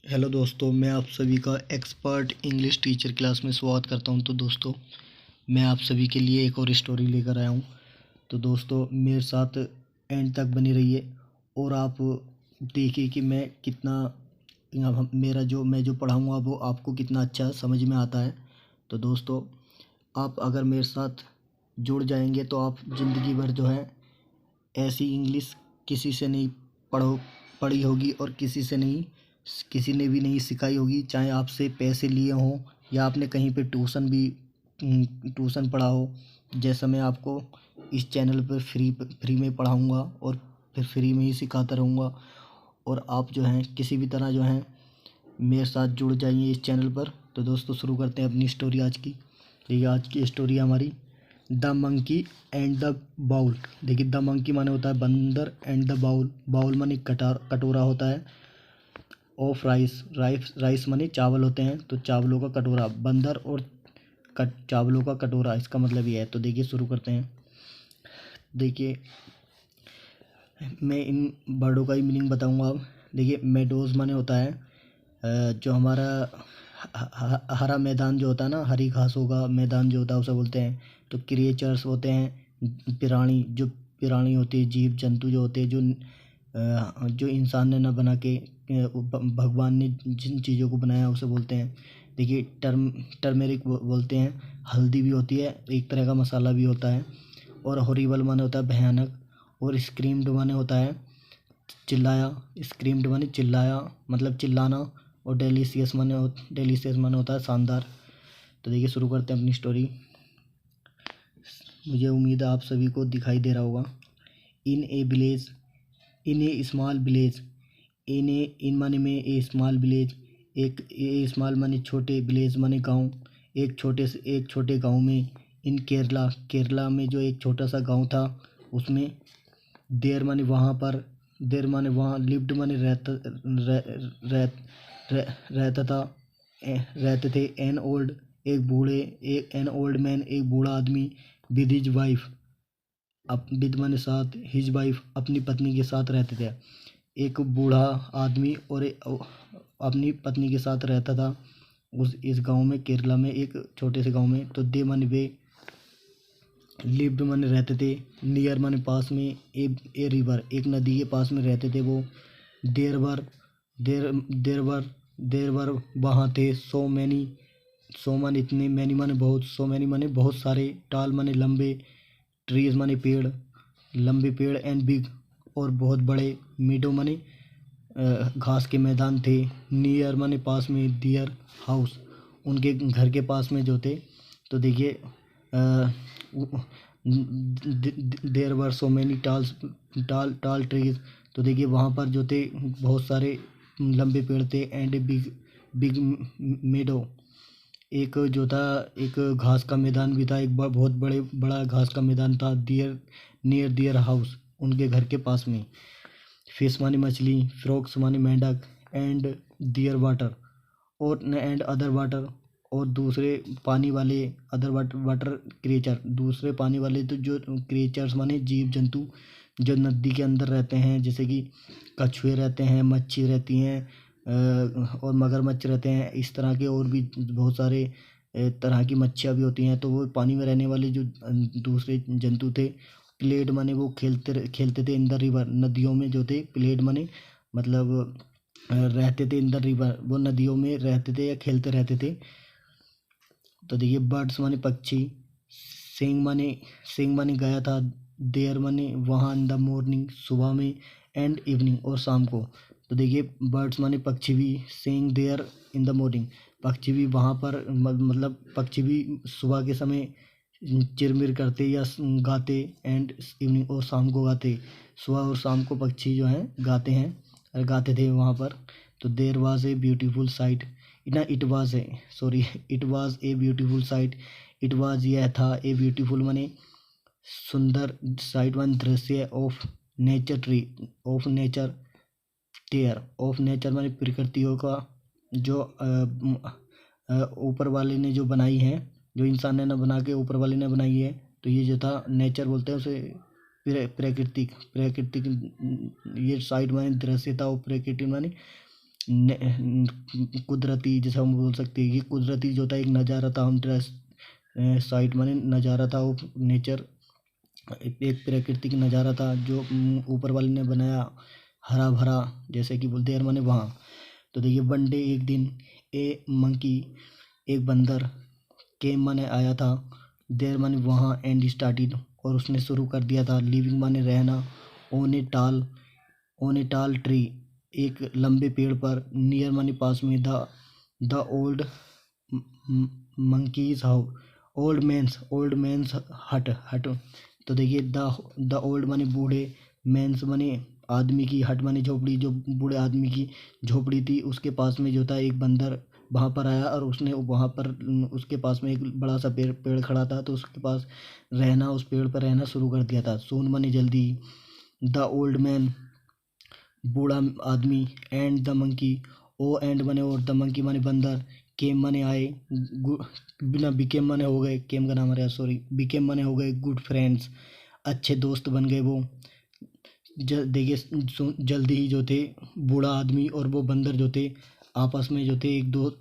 Hello दोस्तों, मैं आप सभी का एक्सपर्ट इंग्लिश टीचर क्लास में स्वागत करता हूं। तो दोस्तों, मैं आप सभी के लिए एक और स्टोरी लेकर आया हूं। तो दोस्तों, मेरे साथ एंड तक बनी रहिए और आप देखिए कि मैं कितना मैं जो पढ़ाऊंगा वो आपको कितना अच्छा समझ में आता है। तो दोस्तों, आप अगर मेरे साथ जुड़ जाएंगे तो आप ज़िंदगी भर जो है ऐसी इंग्लिश किसी से नहीं पढ़ी होगी और किसी ने भी नहीं सिखाई होगी। चाहे आपसे पैसे लिए हों या आपने कहीं पे ट्यूशन पढ़ा हो। जैसा मैं आपको इस चैनल पर फ्री में पढ़ाऊँगा और फिर फ्री में ही सिखाता रहूँगा। और आप जो हैं किसी भी तरह जो हैं मेरे साथ जुड़ जाइए इस चैनल पर। तो दोस्तों, शुरू करते हैं अपनी स्टोरी आज की। देखिए, आज की स्टोरी हमारी the monkey and the bowl. देखिए, द मंकी माने होता है बंदर एंड द बाउल, बाउल माने कटोरा होता है। ऑफ राइस माने चावल होते हैं, तो चावलों का कटोरा। बंदर और चावलों का कटोरा, इसका मतलब ये है। तो देखिए, शुरू करते हैं। देखिए, मैं इन वर्डों का ही मीनिंग बताऊंगा अब। देखिए, मेडोज माने होता है जो हमारा हरा मैदान जो होता है ना, हरी घासों का मैदान जो होता है उसे बोलते हैं। तो क्रिएचर्स होते हैं पिरानी होती है, जीव जंतु जो होते हैं जो इंसान ने ना बना के भगवान ने जिन चीज़ों को बनाया उसे बोलते हैं। देखिए, टर्मेरिक बोलते हैं। हल्दी भी होती है, एक तरह का मसाला भी होता है। और हॉरिबल माने होता है भयानक। और स्क्रीम्ड माने होता है चिल्लाया। स्क्रीम्ड माने चिल्लाया, मतलब चिल्लाना। और डेलीशियस माने होता है शानदार। तो देखिए, शुरू करते हैं अपनी स्टोरी। मुझे उम्मीद है आप सभी को दिखाई दे रहा होगा। इन ए स्मॉल विलेज। इन माने में ए स्मॉल विलेज। ए स्मॉल माने छोटे, विलेज माने गांव। एक छोटे गांव में। इन केरला में जो एक छोटा सा गांव था उसमें। देर माने वहाँ पर। देर माने वहाँ। लिव्ड माने रहता था, रहते थे। एन ओल्ड मैन एक बूढ़ा आदमी। With his wife. विद माने साथ, हिज वाइफ अपनी पत्नी के साथ रहते थे। एक बूढ़ा आदमी और अपनी पत्नी के साथ रहता था इस गांव में, केरला में, एक छोटे से गांव में। तो दे माने वे, लिव्ड माने रहते थे, नियर माने पास में, ए रिवर एक नदी के पास में रहते थे वो। देर वर देर वर वहाँ थे। सो माने इतने, मैनी माने बहुत, सो मैनी माने बहुत सारे, टाल माने लंबे, ट्रीज माने पेड़, लंबे पेड़, एंड बिग और बहुत बड़े, मीडो माने घास के मैदान थे। नियर माने पास में, दियर हाउस उनके घर के पास में जो थे। तो देखिए, देयर वर सो मैनी टाल ट्रीज। तो देखिए, वहाँ पर जो थे बहुत सारे लंबे पेड़ थे। एंड बिग मेडो, एक जो था एक घास का मैदान भी था। एक बहुत बड़ा घास का मैदान था। नियर दियर हाउस उनके घर के पास में। फिश माने मछली, फ्रॉक्स माने मेंढक, एंड दियर वाटर और एंड अदर वाटर और दूसरे पानी वाले, अदर वाटर क्रिएचर दूसरे पानी वाले। तो जो क्रिएचर्स माने जीव जंतु जो नदी के अंदर रहते हैं, जैसे कि कछुए रहते हैं, मच्छी रहती हैं और मगरमच्छ रहते हैं। इस तरह के और भी बहुत सारे तरह की मच्छियाँ भी होती हैं। तो वो पानी में रहने वाले जो दूसरे जंतु थे। प्लेड माने वो खेलते थे इन द रिवर, नदियों में जो थे। प्लेड माने मतलब रहते थे इन द रिवर, वो नदियों में रहते थे या खेलते रहते थे। तो देखिए, बर्ड्स माने पक्षी। सिंग माने गया था। देयर माने वहाँ, इन द मॉर्निंग सुबह में, एंड इवनिंग और शाम को। तो देखिए, बर्ड्स माने पक्षी भी, saying there in the morning पक्षी भी वहाँ पर, मतलब पक्षी भी सुबह के समय चिरमिर करते या गाते। एंड इवनिंग और शाम को गाते। सुबह और शाम को पक्षी जो हैं गाते हैं और गाते थे वहाँ पर। तो there was a beautiful sight. ना it was a sorry it was a beautiful sight. It was यह था, ए ब्यूटीफुल माने सुंदर, साइट वन दृश्य, of nature there, of nature माने प्रकृतियों का, जो ऊपर वाले ने जो बनाई है, जो इंसान ने ना बना के ऊपर वाले ने बनाई है। तो ये जो था नेचर बोलते हैं उसे, प्राकृतिक। ये साइड माने दृश्य था और प्रकृति माने कुदरती, जैसे हम बोल सकते हैं कि कुदरती जो था एक नज़ारा था, हम साइट माने नज़ारा था, वो नेचर एक प्राकृतिक नज़ारा था जो ऊपर वाले ने बनाया, हरा भरा, जैसे कि बोलते हैं माने वहाँ। तो देखिए वन डे, एक दिन, ए मंकी, एक बंदर, केम माने आया था, देर माने वहाँ, एंड स्टार्टेड, और उसने शुरू कर दिया था, लिविंग माने रहना, ऑन ए टाल, ऑन ए टाल ट्री, एक लंबे पेड़ पर, नियर माने पास में, the old monkeys how, old man's hut hut. तो देखिए द ओल्ड माने बूढ़े, मैंस माने आदमी की, हट माने झोपड़ी, जो बूढ़े आदमी की झोपड़ी थी, उसके पास में जो था एक बंदर वहाँ पर आया, और उसने वहाँ पर उसके पास में एक बड़ा सा पेड़ पेड़ खड़ा था, तो उसके पास रहना, उस पेड़ पर रहना शुरू कर दिया था। सून माने जल्दी, द ओल्ड मैन बूढ़ा आदमी, and the monkey, oh and माने और, द मंकी माने बंदर, केम माने आए, बिना बिकेम माने हो गए, केम का नाम आ रहा है सॉरी, बिकेम माने हो गए गुड फ्रेंड्स, अच्छे दोस्त बन गए वो। देखिए जल्दी ही जो थे बूढ़ा आदमी और वो बंदर जो थे आपस में जो थे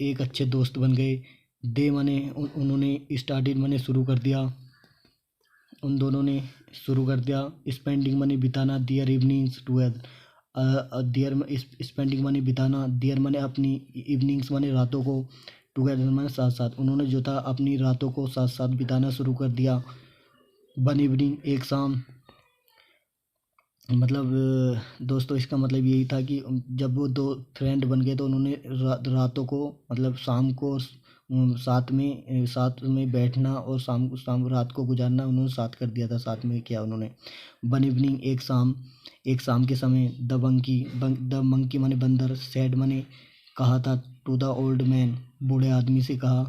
एक अच्छे दोस्त बन गए। दे माने उन्होंने, स्टार्टेड माने शुरू कर दिया, उन दोनों ने शुरू कर दिया, स्पेंडिंग मनी बिताना, दियर इवनिंग्स टुगेदर, दियर स्पेंडिंग मनी बिताना, दियर मने अपनी, इवनिंग्स मने रातों को, टुगेदर मने साथ साथ, उन्होंने जो था अपनी रातों को साथ साथ बिताना शुरू कर दिया। वन इवनिंग, एक शाम, मतलब दोस्तों इसका मतलब यही था कि जब वो दो फ्रेंड बन गए तो उन्होंने रातों को, मतलब शाम को साथ में बैठना और शाम रात को गुजारना उन्होंने साथ कर दिया था, साथ में किया उन्होंने। वन इवनिंग, एक शाम के समय, द मंकी माने बंदर, सैड माने कहा था, टू द ओल्ड मैन, बूढ़े आदमी से कहा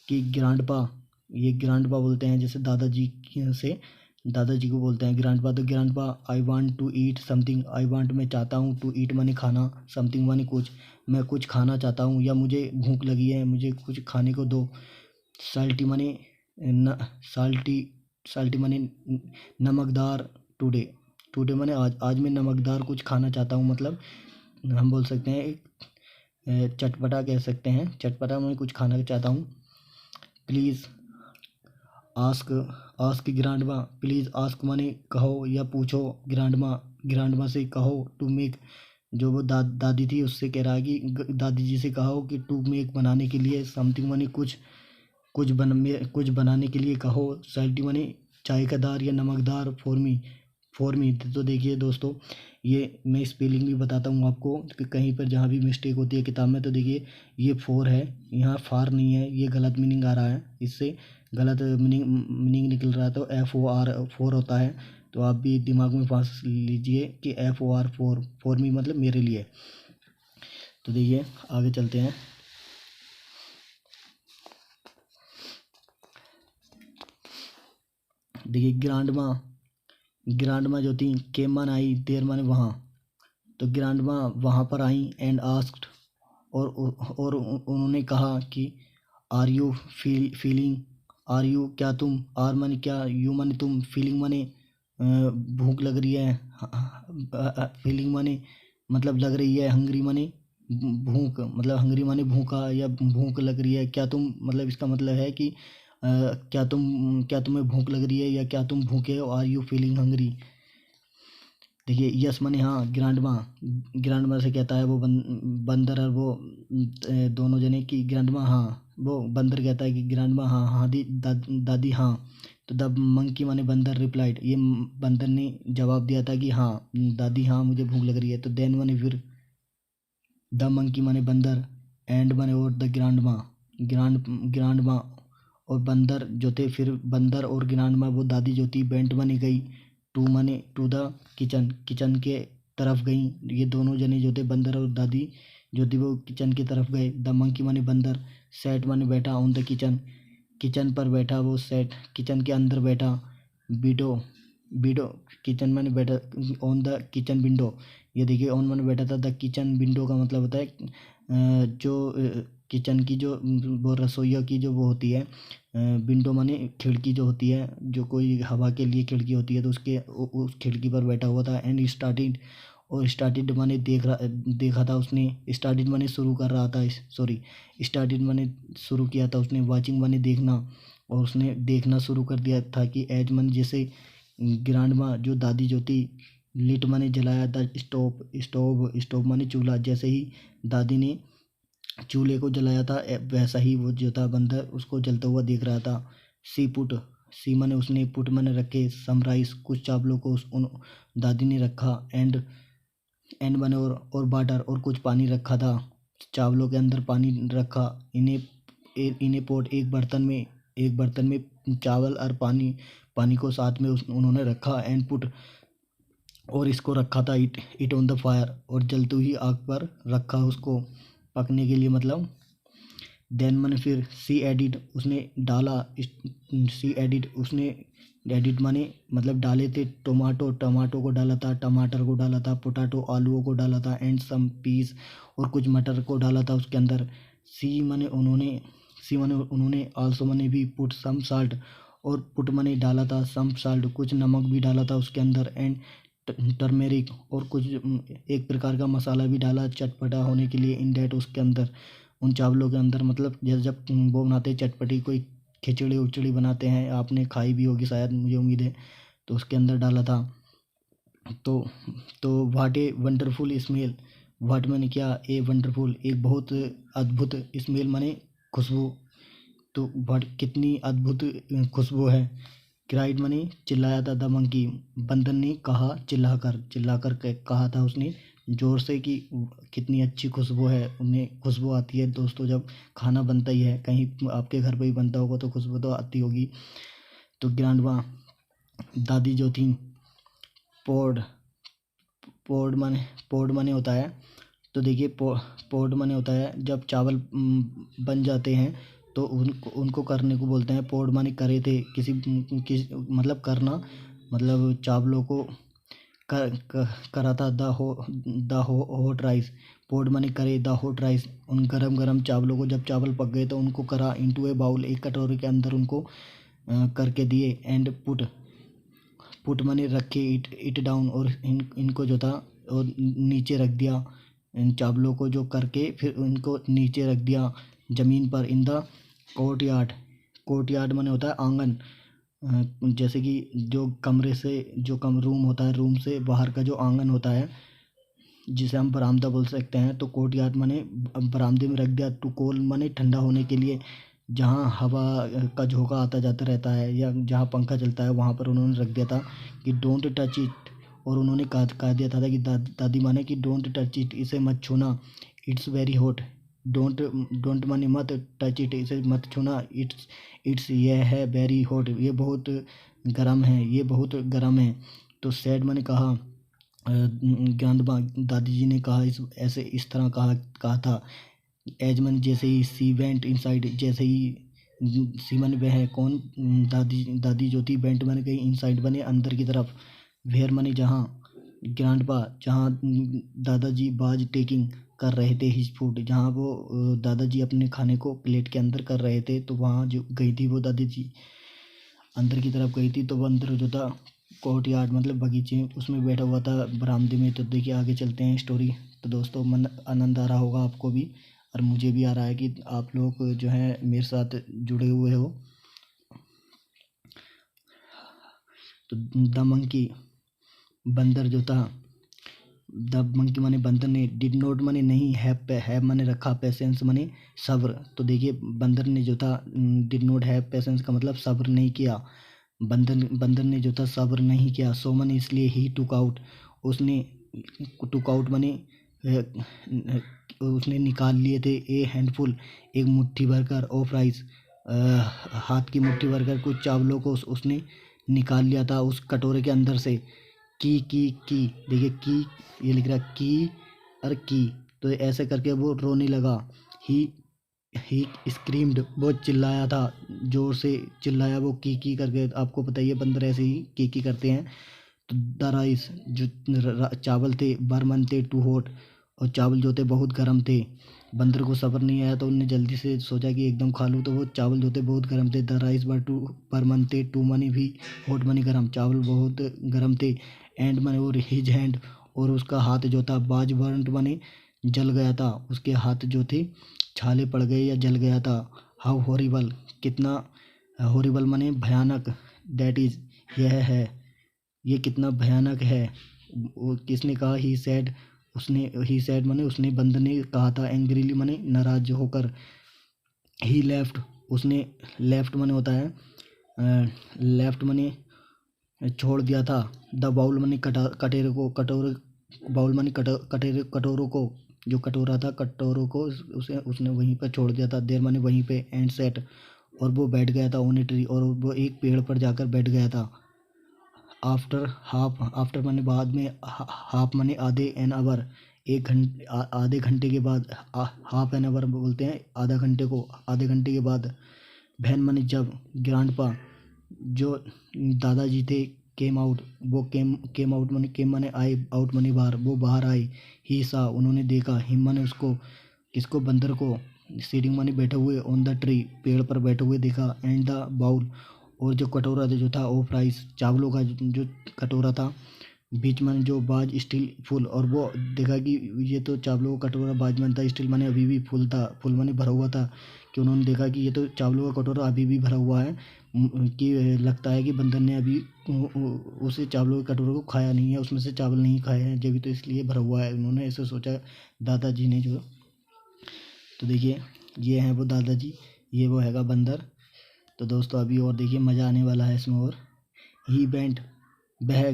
कि ग्रांडपा, ये ग्रांडपा बोलते हैं जैसे दादाजी से, दादाजी को बोलते हैं ग्रांडपा। तो grandpa, I want to eat something, I want मैं चाहता हूँ, टू ईट माने खाना, समथिंग माने कुछ, मैं कुछ खाना चाहता हूँ, या मुझे भूख लगी है, मुझे कुछ खाने को दो। साल्टी माने न साल्टी साल्टी माने नमकदार, टुडे, टुडे माने आज, आज मैं नमकदार कुछ खाना चाहता हूँ, मतलब हम बोल सकते हैं एक चटपटा कह सकते हैं, चटपटा मैं कुछ खाना चाहता हूँ। Please ask, ask grandma, please ask माने कहो या पूछो, ग्रांडमा से कहो, टू मेक, जो वो दादी थी उससे कह रहा है कि दादी जी से कहो कि टू मेक बनाने के लिए, समथिंग माने कुछ, कुछ बनाने के लिए कहो, सल्टी माने चाय का दार या नमकदार, फॉर मी। तो देखिए दोस्तों, ये मैं स्पेलिंग भी बताता हूँ आपको कि कहीं पर जहाँ भी मिस्टेक होती है किताब में, तो देखिए ये फोर है, यहाँ फार नहीं है, ये गलत मीनिंग आ रहा है, इससे गलत मीनिंग निकल रहा है, तो FOR फोर होता है। तो आप भी दिमाग में फांस लीजिए कि FOR फॉर मी मतलब मेरे लिए। तो देखिए आगे चलते हैं। देखिए ग्रांडमा जो थी, केम माने आई, देर माने वहाँ, तो ग्रांडमा वहाँ पर आई, एंड आस्क्ड, और उन्होंने कहा कि are you feeling, are you क्या तुम, आर माने क्या, यू माने तुम, फीलिंग माने भूख लग रही है, फीलिंग माने मतलब लग रही है, हंगरी माने भूख, मतलब हंगरी माने भूखा या भूख लग रही है, क्या तुम, मतलब इसका मतलब है कि क्या तुम्हें भूख लग रही है या क्या तुम भूखे हो, आर यू फीलिंग हंगरी। देखिए यस माने हाँ, ग्रांडमा से कहता है वो बंदर और वो दोनों जने की, ग्रांडमा हाँ, वो बंदर कहता है कि ग्रांडमा हाँ हाँ दादी हाँ। तो द मंकी माने बंदर रिप्लाइड, ये बंदर ने जवाब दिया था कि हाँ दादी हाँ मुझे भूख लग रही है। तो देन माने फिर, द मंकी माने बंदर, एंड माने और, द ग्रांडमा और बंदर जो थे, फिर बंदर और ग्रांडमा वो दादी जो थी, बेंट माने गई, टू माने टू द किचन के तरफ गई। ये दोनों जने जो थे बंदर और दादी जो थी वो किचन की तरफ गए। द मंकी माने बंदर, सेट माने बैठा, ऑन द किचन पर बैठा, वो सेट किचन के अंदर बैठा। बीडो बीडो किचन माने बैठा, ऑन द किचन विंडो, ये देखिए ऑन माने बैठा था, द किचन विंडो का मतलब होता है जो किचन की जो वो रसोइया की जो वो होती है, विंडो माने खिड़की जो होती है, जो कोई हवा के लिए खिड़की होती है, तो उसके उस खिड़की पर बैठा हुआ था। एंड स्टार्टेड, और स्टार्टेड माने देखा था उसने, स्टार्टेड माने शुरू कर रहा था, सॉरी स्टार्टेड माने शुरू किया था उसने, वाचिंग माने देखना, और उसने देखना शुरू कर दिया था कि एज मन जैसे ग्रांड माँ जो दादी जो थी, लिट माने जलाया था, स्टोव माने चूल्हा, जैसे ही दादी ने चूल्हे को जलाया था वैसा ही वो जो था बंदर उसको जलता हुआ देख रहा था। सी पुट, सी माने उसने, पुट माने रखे, सम राइस कुछ चावलों को उन दादी ने रखा, एंड माने और वाटर और कुछ पानी रखा था, चावलों के अंदर पानी रखा, इन्हें पोट एक बर्तन में चावल और पानी को साथ में उन्होंने रखा, एंड पुट और इसको रखा था इट ऑन द फायर, और जलती हुई आग पर रखा उसको पकने के लिए, मतलब देन मैंने फिर सी एडिट उसने डाला, सी एडिट उसने एडिट माने मतलब डाले थे, टमाटो को डाला था, टमाटर को डाला था, पोटैटो आलूओं को डाला था, एंड सम पीस और कुछ मटर को डाला था उसके अंदर। सी माने उन्होंने आल्सो माने भी पुट सम साल्ट, और पुट माने डाला था सम साल्ट, कुछ नमक भी डाला था उसके अंदर, एंड टर्मेरिक और कुछ एक प्रकार का मसाला भी डाला चटपटा होने के लिए, इन डेट उसके अंदर, उन चावलों के अंदर, मतलब जैसे जब वो बनाते हैं चटपटी कोई खिचड़ी उचड़ी बनाते हैं, आपने खाई भी होगी शायद, मुझे उम्मीद है, तो उसके अंदर डाला था। तो what a wonderful smell, what मैंने क्या, ए वंडरफुल एक बहुत अद्भुत, स्मेल माने खुशबू, तो व्हाट कितनी अद्भुत खुशबू है, क्राइड माने चिल्लाया था द मंकी, बंदर ने कहा चिल्लाकर कहा था उसने जोर से कि कितनी अच्छी खुशबू है, उन्हें खुशबू आती है दोस्तों जब खाना बनता ही है, कहीं आपके घर पे ही बनता होगा तो खुशबू तो आती होगी। तो ग्रैंडमा दादी जो थी, पोड पोड माने होता है, तो देखिए पोड माने होता है जब चावल बन जाते हैं तो उनको करने को बोलते हैं, पोड माने करे थे, किसी मतलब करना, मतलब चावलों को करा था, द हॉट राइस, पोड माने करे, द हॉट राइस उन गरम गरम चावलों को, जब चावल पक गए तो उनको करा इनटू ए बाउल, एक कटोरे के अंदर उनको करके दिए, एंड पुट माने रखे, इट डाउन और इनको जो था और नीचे रख दिया, इन चावलों को जो करके फिर उनको नीचे रख दिया ज़मीन पर, इन द कोर्ट यार्ड माने होता है आंगन, जैसे कि जो कमरे से जो रूम होता है, रूम से बाहर का जो आंगन होता है जिसे हम बरामदा बोल सकते हैं, तो कोर्ट यार्ड माने बरामदे में रख दिया, टू कोल माने ठंडा होने के लिए, जहाँ हवा का झोंका आता जाता रहता है या जहाँ पंखा चलता है वहाँ पर उन्होंने रख दिया था कि डोंट टच इट, और उन्होंने कह दिया था कि दादी माने कि डोंट टच इट, इसे मत छूना, इट्स वेरी हॉट, डोंट माने मत, टच इट इसे मत छूना, इट्स यह है वेरी हॉट, ये बहुत गर्म है, ये बहुत गर्म है। तो सैड माने कहा, ग्रैंडमा दादी जी ने कहा, इस तरह कहा था, एजमन जैसे ही सी वेंट इनसाइड, जैसे ही सी माने वह कौन, दादी जो थी, वेंट माने गई, इनसाइड बने अंदर की तरफ, वेयर माने जहाँ, ग्रैंडपा जहाँ दादाजी बाज टेकिंग कर रहे थे हिज फूड, जहाँ वो दादाजी अपने खाने को प्लेट के अंदर कर रहे थे, तो वहाँ जो गई थी वो दादी जी अंदर की तरफ गई थी, तो वो अंदर जो था कोर्ट यार्ड मतलब बगीचे उसमें बैठा हुआ था बरामदे में। तो देखिए आगे चलते हैं स्टोरी। तो दोस्तों आनंद आ रहा होगा आपको भी, और मुझे भी आ रहा है कि आप लोग जो है मेरे साथ जुड़े हुए हो। तो द मंकी बंदर जो था, द मंकी माने बंदर ने, डिड नॉट माने नहीं, हैव माने रखा, पेशेंस माने सब्र। तो देखिए बंदर ने जो था, डिड नॉट हैव पेशेंस का मतलब सब्र नहीं किया, बंदर ने जो था सब्र नहीं किया, सो माने इसलिए ही टुक आउट, उसने टुक आउट माने उसने निकाल लिए थे, ए हैंडफुल एक मुट्ठी भरकर, ऑफ राइस हाथ की मुट्ठी भरकर कुछ चावलों को उसने निकाल लिया था उस कटोरे के अंदर से। की देखिए की, ये लिख रहा है की और की, तो ऐसे करके वो रोने लगा। ही स्क्रीम्ड, वो चिल्लाया था, जोर से चिल्लाया वो की करके, आपको पता ही है बंदर ऐसे ही की करते हैं। तो द राइस जो चावल थे, बर्मन थे टू हॉट, और चावल जो थे बहुत गर्म थे। बंदर को सब्र नहीं आया तो उन्होंने जल्दी से सोचा कि एकदम खा लूँ, तो वो चावल जो थे बहुत गर्म थे। द राइस पर मन थे, टू मनी भी हॉट मनी गर्म, चावल बहुत गर्म थे। एंड मनी और हिज हैंड, और उसका हाथ जो था बाज बर्न्ट माने जल गया था, उसके हाथ जो थे छाले पड़ गए या जल गया था। हाउ हॉरिबल, कितना हॉरिबल माने भयानक, दैट इज यह है, ये कितना भयानक है। वो किसने कहा, ही सैड, उसने, ही सैड माने उसने, बंदर ने कहा था, एंग्रीली माने नाराज होकर। ही लेफ्ट, उसने, लेफ्ट माने होता है लेफ्ट माने छोड़ दिया था। द बाउल माने कटेरे को, कटोरे, बाउल माने कटेरे, कटोरों को, जो कटोरा था कटोरों को उसे उसने वहीं पर छोड़ दिया था। देर माने वहीं पे, एंड सेट, और वो बैठ गया था ऑन ए ट्री, और वो एक पेड़ पर जाकर बैठ गया था। आफ्टर हाफ, आफ्टर माने बाद में, हाफ माने आधे, एन आवर एक घंटे, आधे घंटे के बाद, हाफ एन आवर बोलते हैं आधा घंटे को, आधे घंटे के बाद। बहन माने जब, ग्रांड पा, जो दादाजी थे, केम आउट, वो केम आउट माने, केम माने आए, आउट माने बाहर, वो बाहर आए। ही सा, उन्होंने देखा, हिम माने उसको, किसको, बंदर को, सीटिंग माने बैठे हुए, ऑन द ट्री, पेड़ पर बैठे हुए देखा। एंड द बाउल, और जो कटोरा जो था, ऑफ राइस, चावलों का जो कटोरा था, बीच में जो बाज, स्टील फुल, और वो देखा कि ये तो चावलों का कटोरा बाज में था, स्टील माने अभी भी फुल था, फुल माने भरा हुआ था, कि उन्होंने देखा कि ये तो चावलों का कटोरा अभी भी भरा हुआ है, कि लगता है कि बंदर ने अभी उसे चावलों के कटोरे को खाया नहीं है, उसमें से चावल नहीं खाए हैं जब, तो इसलिए भरा हुआ है, उन्होंने ऐसे सोचा दादाजी ने जो। तो देखिए, ये हैं वो दादाजी, ये वो हैगा बंदर। तो दोस्तों अभी और देखिए, मज़ा आने वाला है इसमें। और ही बेंट, बह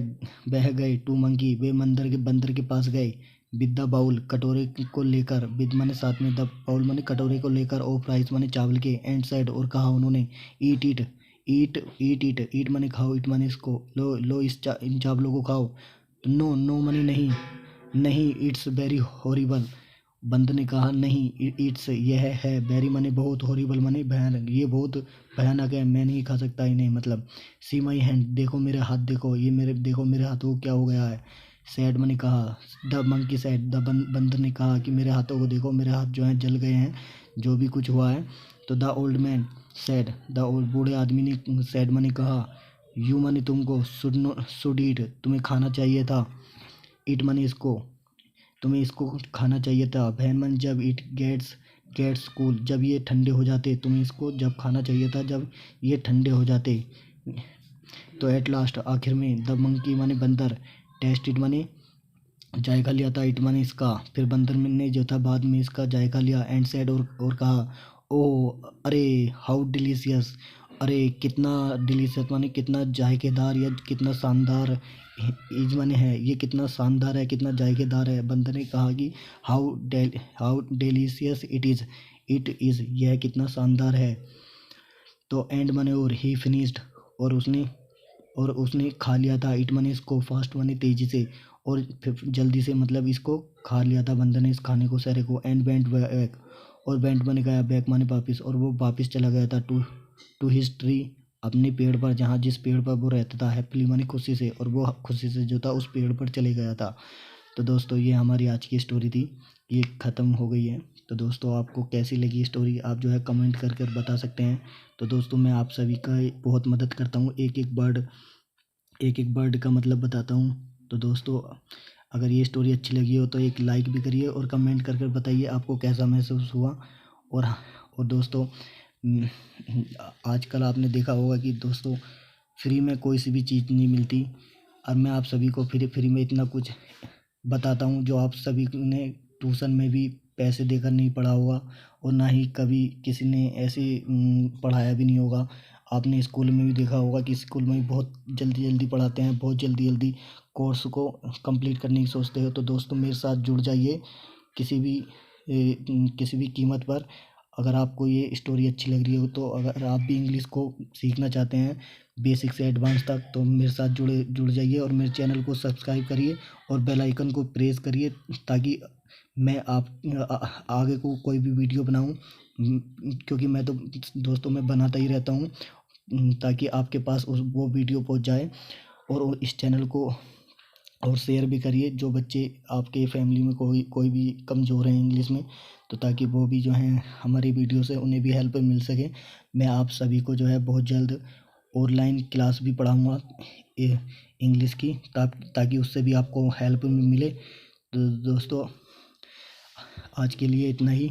बह गए, टू मंकी, वे बंदर के पास गए, विद द बाउल, कटोरे को लेकर, विद माने साथ में, द बाउल माने कटोरे को लेकर, ऑफ राइस माने चावल के, एंड साइड, और कहा उन्होंने, ईट इट, ईट माने खाओ, इट माने इसको, लो लो इन चावलों को खाओ। नो नो माने नहीं, नहीं, इट्स वेरी हॉरिबल, बंदर ने कहा नहीं, इट्स यह है, वेरी माने बहुत, हॉरिबल माने भयानक, ये बहुत भयानक है, मैं नहीं खा सकता इन्हें, मतलब। सी माई हैंड, देखो मेरे हाथ, देखो ये मेरे, देखो मेरे हाथों को क्या हो गया है। सैड मैंने कहा, द मंकी सैड, बंदर ने कहा कि मेरे हाथों को देखो, मेरे हाथ जो हैं जल गए हैं, जो भी कुछ हुआ है। तो the old man sad, the old, बूढ़े आदमी ने, सैड मैंने कहा, यू माने तुमको, शुड ईट, तुम्हें खाना चाहिए था, ईट माने इसको, तुम्हें इसको खाना चाहिए था। बहन, जब इट गेट्स कूल, जब ये ठंडे हो जाते, तुम्हें इसको जब खाना चाहिए था जब ये ठंडे हो जाते। तो एट लास्ट, आखिर में, द मंकी माने बंदर, टेस्ट इट माने जायका लिया था, इट माने इसका, फिर बंदर ने जो था बाद में इसका जायका लिया, एंड सेड, और कहा, ओ अरे, हाउ डिलीशियस, अरे कितना डिलीशियस माने कितना जायकेदार, या कितना शानदार, इज माने है, ये कितना शानदार है, कितना जायकेदार है। बंदर ने कहा कि हाउ डिलीशियस इट इज़, यह कितना शानदार है। तो एंड माने और, ही फिनिश्ड, और उसने खा लिया था, इट माने इसको, फास्ट माने तेजी से, और फिर जल्दी से, मतलब इसको खा लिया था बंदर ने, इस खाने को, सारे को। एंड वेंट बैक, और वेंट माने गया, बैक माने वापिस, और वो वापिस चला गया था, टू हिज ट्री, अपने पेड़ पर, जहाँ जिस पेड़ पर वो रहता था, हैप्पीली माने खुशी से, और वो खुशी से जो था उस पेड़ पर चले गया था। तो दोस्तों ये हमारी आज की स्टोरी थी, ये ख़त्म हो गई है। तो दोस्तों आपको कैसी लगी स्टोरी, आप जो है कमेंट कर कर बता सकते हैं। तो दोस्तों मैं आप सभी का बहुत मदद करता हूँ, एक एक बर्ड का मतलब बताता हूँ। तो दोस्तों अगर ये स्टोरी अच्छी लगी हो तो एक लाइक भी करिए, और कमेंट कर कर बताइए आपको कैसा महसूस हुआ। और दोस्तों आजकल आपने देखा होगा कि दोस्तों फ्री में कोई सी भी चीज़ नहीं मिलती, और मैं आप सभी को फ्री में इतना कुछ बताता हूँ जो आप सभी ने ट्यूशन में भी पैसे देकर नहीं पढ़ा होगा, और ना ही कभी किसी ने ऐसे पढ़ाया भी नहीं होगा। आपने स्कूल में भी देखा होगा कि स्कूल में भी बहुत जल्दी जल्दी पढ़ाते हैं, बहुत जल्दी जल्दी कोर्स को कंप्लीट करने की सोचते हो। तो दोस्तों मेरे साथ जुड़ जाइए किसी भी कीमत पर। अगर आपको ये स्टोरी अच्छी लग रही हो, तो अगर आप भी इंग्लिश को सीखना चाहते हैं बेसिक से एडवांस तक, तो मेरे साथ जुड़ जाइए, और मेरे चैनल को सब्सक्राइब करिए, और बेल आइकन को प्रेस करिए, ताकि मैं आगे को कोई भी वीडियो बनाऊं, क्योंकि मैं तो दोस्तों मैं बनाता ही रहता हूं, ताकि आपके पास वो वीडियो पहुंच जाए। और इस चैनल को और शेयर भी करिए, जो बच्चे आपके फैमिली में कोई भी कमज़ोर हैं इंग्लिश में, तो ताकि वो भी जो हैं हमारी वीडियो से उन्हें भी हेल्प मिल सके। मैं आप सभी को जो है बहुत जल्द ऑनलाइन क्लास भी पढ़ाऊँगा, इंग्लिश की, ताकि उससे भी आपको हेल्प मिले। तो दोस्तों आज के लिए इतना ही।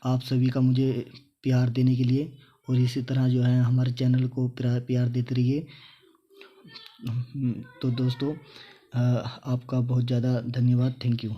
आप सभी का मुझे प्यार देने के लिए, और इसी तरह जो है हमारे चैनल को प्यार देते रहिए। तो दोस्तों आपका बहुत ज़्यादा धन्यवाद। Thank you.